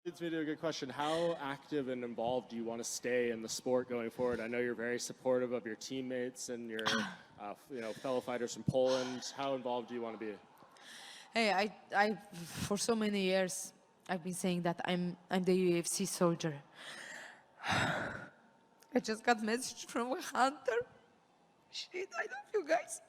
Leads me to a good question. How active and involved do you want to stay in the sport going forward? I know you're very supportive of your teammates and your fellow fighters from Poland. How involved do you want to be? Hey, I for so many years I've been saying that I'm the UFC soldier. I just got a message from a hunter. Shit, I love you guys.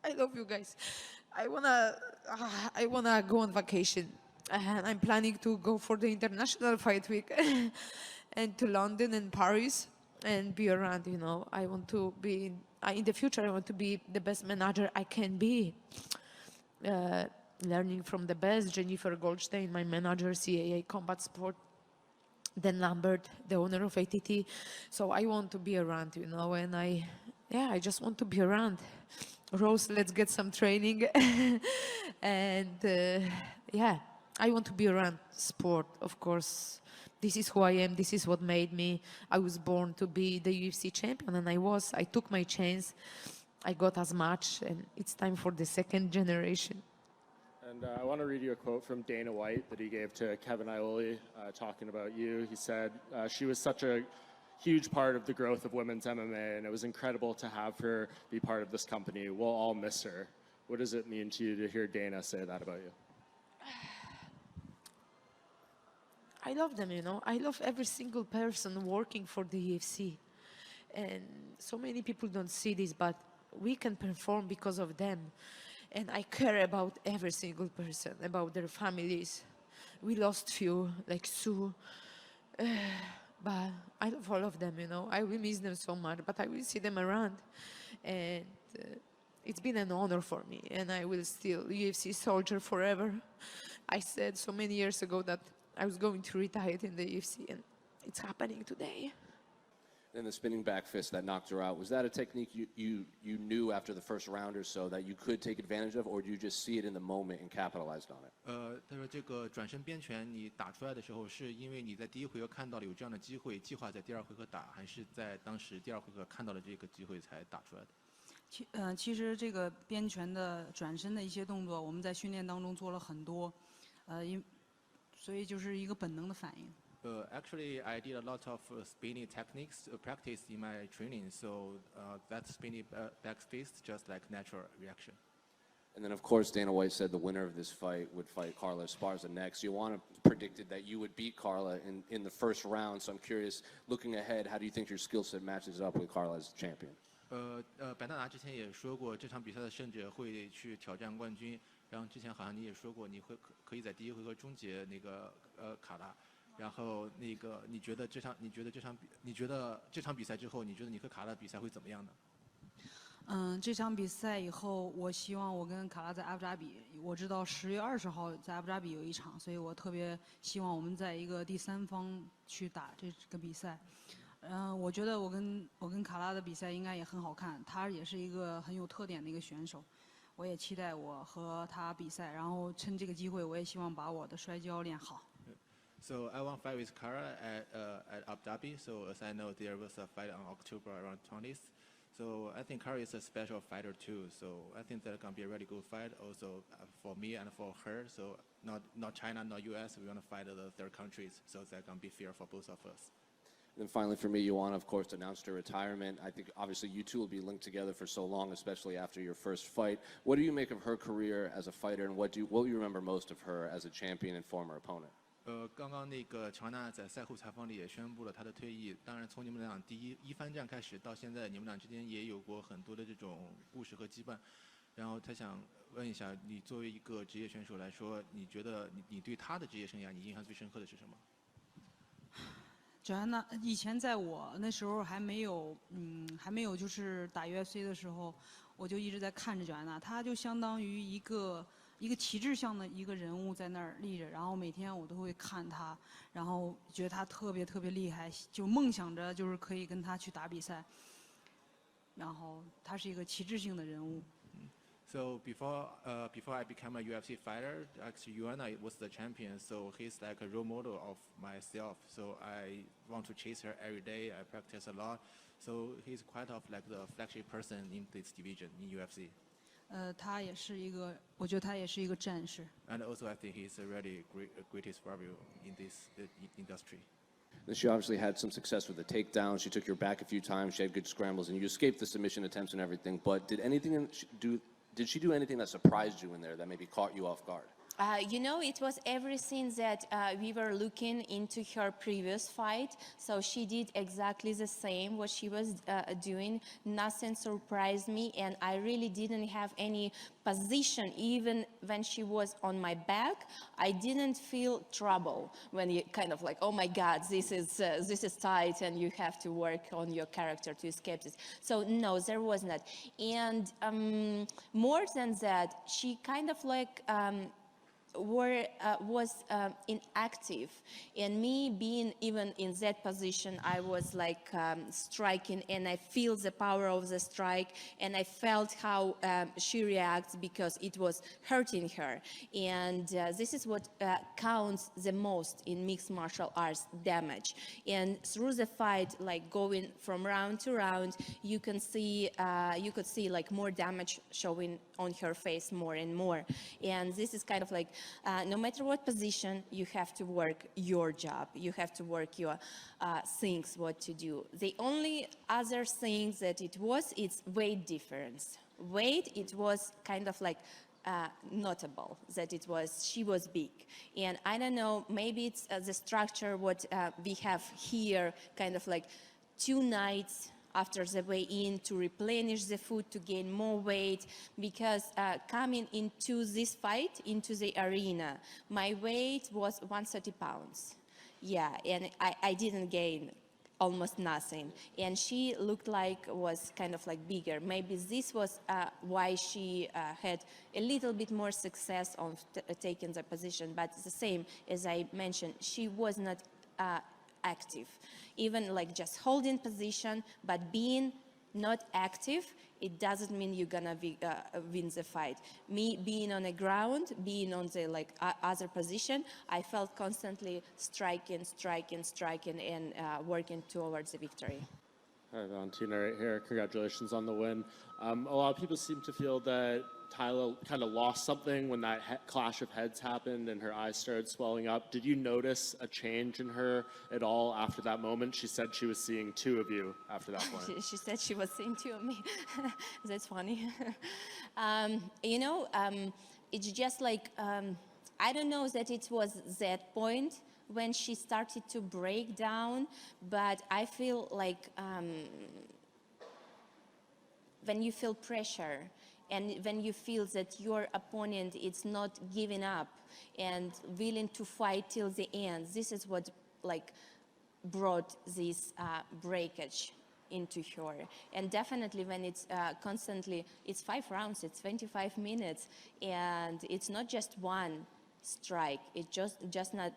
I love you guys. I wanna go on vacation. And I'm planning to go for the International Fight Week and to London and Paris and be around, I want to be, in the future, I want to be the best manager I can be. Learning from the best, Jennifer Goldstein, my manager, CAA Combat Sport, Dan Lambert, the owner of ATT. So I want to be around, and I just want to be around. Rose, let's get some training. And I want to be around sport, of course. This is who I am. This is what made me. I was born to be the UFC champion, and I took my chance. I got as much, and it's time for the second generation. And I want to read you a quote from Dana White that he gave to Kevin Iole talking about you. He said, she was such a huge part of the growth of women's MMA, and it was incredible to have her be part of this company. We'll all miss her. What does it mean to you to hear Dana say that about you? I love them, I love every single person working for the UFC. And so many people don't see this, but we can perform because of them. And I care about every single person, about their families. We lost few, like Sue. But I love all of them, I will miss them so much, but I will see them around. And it's been an honor for me, and I will still UFC soldier forever. I said so many years ago that I was going to retire in the UFC, and it's happening today. And the spinning back fist that knocked her out, was that a technique you knew after the first round or so that you could take advantage of, or did you just see it in the moment and capitalized on it? 他说这个转身边拳你打出来的时候，是因为你在第一回合看到了有这样的机会，计划在第二回合打，还是在当时第二回合看到了这个机会才打出来的？其实这个边拳的转身的一些动作，我们在训练当中做了很多，所以就是一个本能的反应。Actually, I did a lot of spinning techniques practice in my training, so that spinning back fist just like natural reaction. And then, of course, Dana White said the winner of this fight would fight Carla Esparza next. Joanna predicted that you would beat Carla in the first round, so I'm curious, looking ahead, how do you think your skill set matches up with Carla as champion? 白大拿之前也说过，这场比赛的胜者会去挑战冠军。然后之前好像你也说过，你会可以在第一回合终结那个卡拉。然后那个你觉得这场比赛之后，你觉得你和卡拉比赛会怎么样呢？这场比赛以后，我希望我跟卡拉在阿布扎比，我知道10月20号在阿布扎比有一场，所以我特别希望我们在一个第三方去打这个比赛。我觉得我跟卡拉的比赛应该也很好看，他也是一个很有特点的一个选手，我也期待我和他比赛，然后趁这个机会，我也希望把我的摔跤练好。So I want to fight with Kara at Abu Dhabi. So as I know, there was a fight on October around 20th. So I think Kara is a special fighter too. So I think that's gonna be a really good fight also for me and for her. So not China, not US. We want to fight the third countries. So that's gonna be fair for both of us. And then finally for me, Joanna, of course, announced her retirement. I think obviously you two will be linked together for so long, especially after your first fight. What do you make of her career as a fighter, and what do you remember most of her as a champion and former opponent? 刚刚那个乔纳在赛后采访里也宣布了他的退役。当然，从你们俩第一番战开始到现在，你们俩之间也有过很多的这种故事和羁绊。然后他想问一下，你作为一个职业选手来说，你觉得你对他的职业生涯，你印象最深刻的是什么Joanna以前在我那时候还没有就是打 UFC 的时候，我就一直在看着 Joanna， 她就相当于一个旗帜像的一个人物在那儿立着，然后每天我都会看她，然后觉得她特别厉害，就梦想着就是可以跟她去打比赛，然后她是一个旗帜性的人物。So before I became a UFC fighter, actually Joanna was the champion. So he's like a role model of myself. So I want to chase her every day. I practice a lot. So he's quite of like the flagship person in this division in UFC. 他也是一个，我觉得他也是一个战士。 And also, I think he's a really greatest rival in this industry. Then she obviously had some success with the takedown. She took your back a few times. She had good scrambles, and you escaped the submission attempts and everything. But did she do anything that surprised you in there that maybe caught you off guard? You know, it was everything that we were looking into her previous fight. So she did exactly the same what she was doing. Nothing surprised me, and I really didn't have any position. Even when she was on my back, I didn't feel trouble. When you kind of like, oh my God, this is tight, and you have to work on your character to escape this. So no, there was not. And more than that, she kind of like. Was inactive, and me being even in that position, I was like striking, and I feel the power of the strike, and I felt how she reacts because it was hurting her, and this is what counts the most in mixed martial arts: damage. And through the fight, like going from round to round, you could see like more damage showing on her face more and more. And this is kind of like no matter what position, you have to work your job. You have to work your things, what to do. The only other thing that it's weight difference. Weight, it was kind of like notable that she was big. And I don't know, maybe it's the structure what we have here, kind of like 2 nights after the weigh-in to replenish the food, to gain more weight, because coming into this fight, into the arena, my weight was 130 pounds. Yeah, and I didn't gain almost nothing. And she looked like was kind of like bigger. Maybe this was why she had a little bit more success on taking the position. But the same as I mentioned, she was not active. Even like just holding position, but being not active, it doesn't mean you're gonna win the fight. Me being on the ground, being on the like other position, I felt constantly striking, and working towards the victory. Hi, Valentina, right here. Congratulations on the win. A lot of people seem to feel that Tyla kind of lost something when that clash of heads happened and her eyes started swelling up. Did you notice a change in her at all after that moment? She said she was seeing 2 of you after that point. She said she was seeing 2 of me. That's funny. It's just like, I don't know that it was that point when she started to break down, but I feel like when you feel pressure and when you feel that your opponent is not giving up and willing to fight till the end, this is what like brought this breakage into her. And definitely when it's constantly, it's 5 rounds, it's 25 minutes, and it's not just one strike. It's just not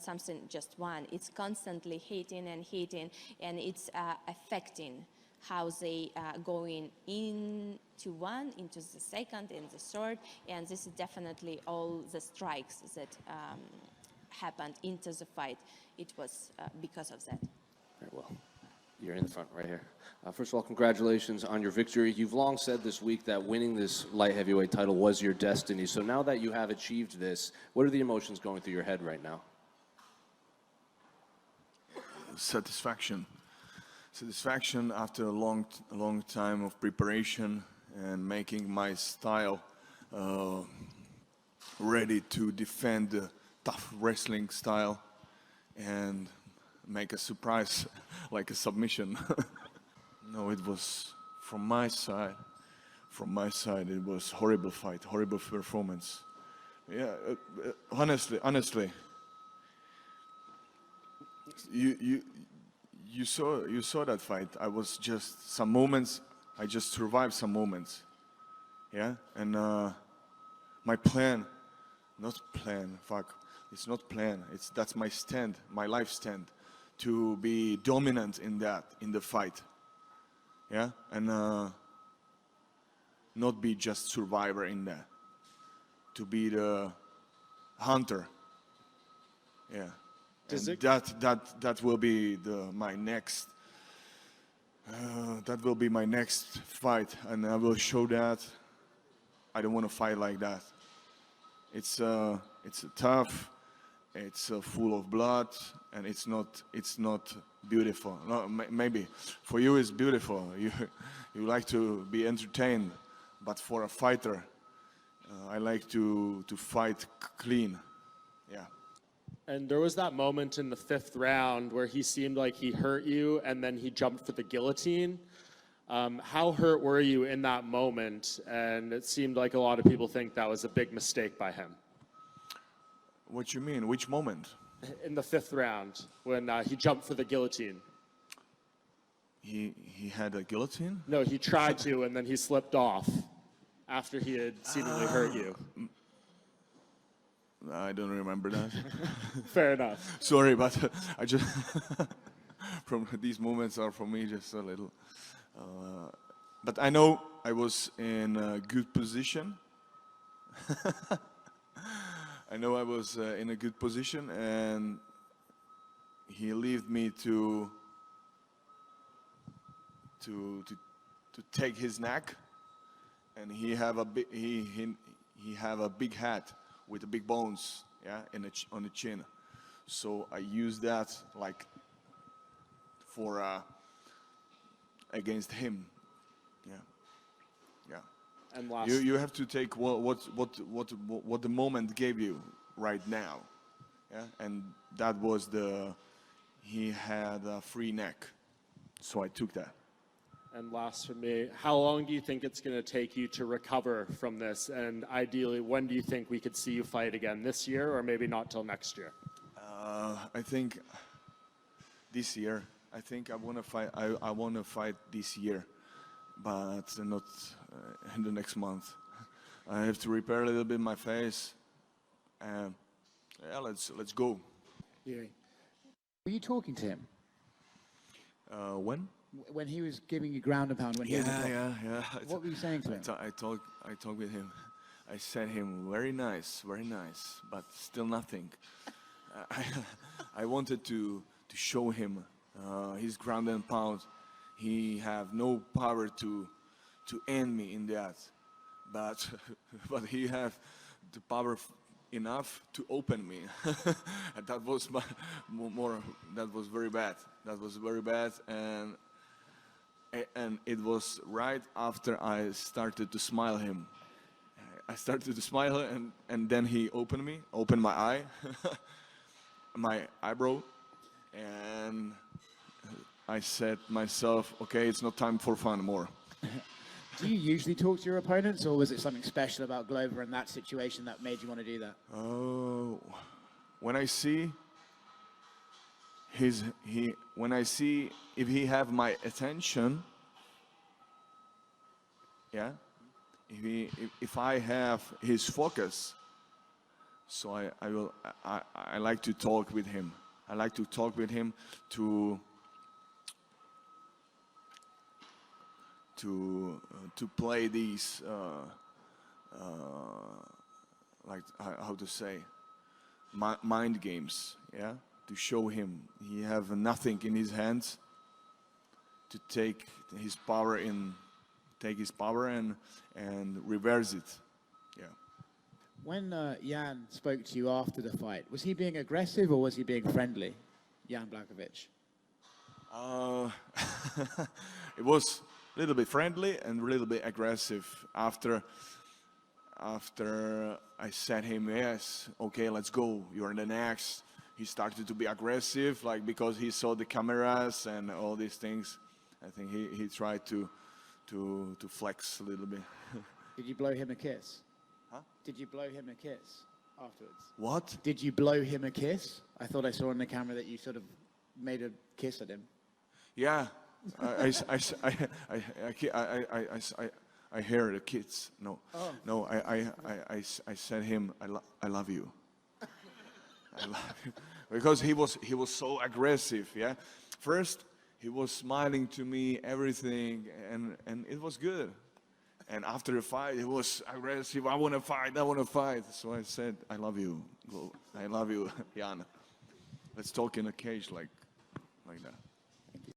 something just one. It's constantly hitting, and it's affecting how they going into one, into the second, and the third. And this is definitely all the strikes that happened into the fight. It was because of that. Very well. You're in the front right here. First of all, congratulations on your victory. You've long said this week that winning this light heavyweight title was your destiny. So now that you have achieved this, what are the emotions going through your head right now? Satisfaction. Satisfaction after a long time of preparation and making my style ready to defend the tough wrestling style and make a surprise like a submission. No, it was from my side, it was horrible fight, horrible performance. Yeah, honestly, you saw that fight. I was just some moments. I just survived some moments. Yeah, and my plan, not plan. Fuck, it's not plan. That's my stand, my life stand, to be dominant in the fight. Yeah, and not be just survivor in there. To be the hunter. Yeah. And that will be my next. That will be my next fight, and I will show that I don't want to fight like that. It's tough, it's full of blood, and it's not beautiful. No, maybe for you it's beautiful. You like to be entertained, but for a fighter, I like to fight clean. Yeah. And there was that moment in the 5th round where he seemed like he hurt you and then he jumped for the guillotine. How hurt were you in that moment? And it seemed like a lot of people think that was a big mistake by him. What you mean? Which moment? In the 5th round when he jumped for the guillotine. He had a guillotine? No, he tried to and then he slipped off after he had seemingly hurt you. I don't remember that. Fair enough. Sorry, but I just from these moments are for me just a little. But I know I was in a good position. I know I was in a good position, and he left me to take his neck, and he have a big head with the big bones, yeah, on the chin. So I used that like for against him, yeah. And last, You have to take what the moment gave you right now, yeah. And that was he had a free neck, so I took that. And last for me, how long do you think it's going to take you to recover from this? And ideally, when do you think we could see you fight again? This year, or maybe not till next year? I think this year. I think I want to fight. I want to fight this year, but not in the next month. I have to repair a little bit my face. Yeah, let's go. Jiri, were you talking to him When? when he was giving you ground and pound? When he was Yeah. What were you saying to him? I talked with him. I said him very nice, but still nothing. I wanted to show him his ground and pound. He have no power to end me in that, but he have the power enough to open me. And that was that was very bad. That was very bad, and it was right after I started to smile him. I started to smile, and then he opened my eye, my eyebrow, and I said myself, okay, it's not time for fun more. Do you usually talk to your opponents, or was it something special about Glover in that situation that made you want to do that? When I see when I see if he have my attention, yeah, if I have his focus, so I like to talk with him. I like to talk with him to play these like how to say mind games, yeah, to show him he have nothing in his hands, to take his power and reverse it, yeah. When Jan spoke to you after the fight, was he being aggressive or was he being friendly, Jan Blachowicz? It was a little bit friendly and a little bit aggressive. After I said him, yes, okay, let's go, you're the next. He started to be aggressive, like because he saw the cameras and all these things. I think he tried to flex a little bit. Did you blow him a kiss? Huh? Did you blow him a kiss afterwards? What? Did you blow him a kiss? I thought I saw on the camera that you sort of made a kiss at him. Yeah, I hear the kids. No, Oh. no, I said him, I love you. I love you. Because he was so aggressive. Yeah, first he was smiling to me, everything, and it was good. And after the fight, he was aggressive. I want to fight. So I said, I love you. I love you, Jan. Let's talk in a cage like that.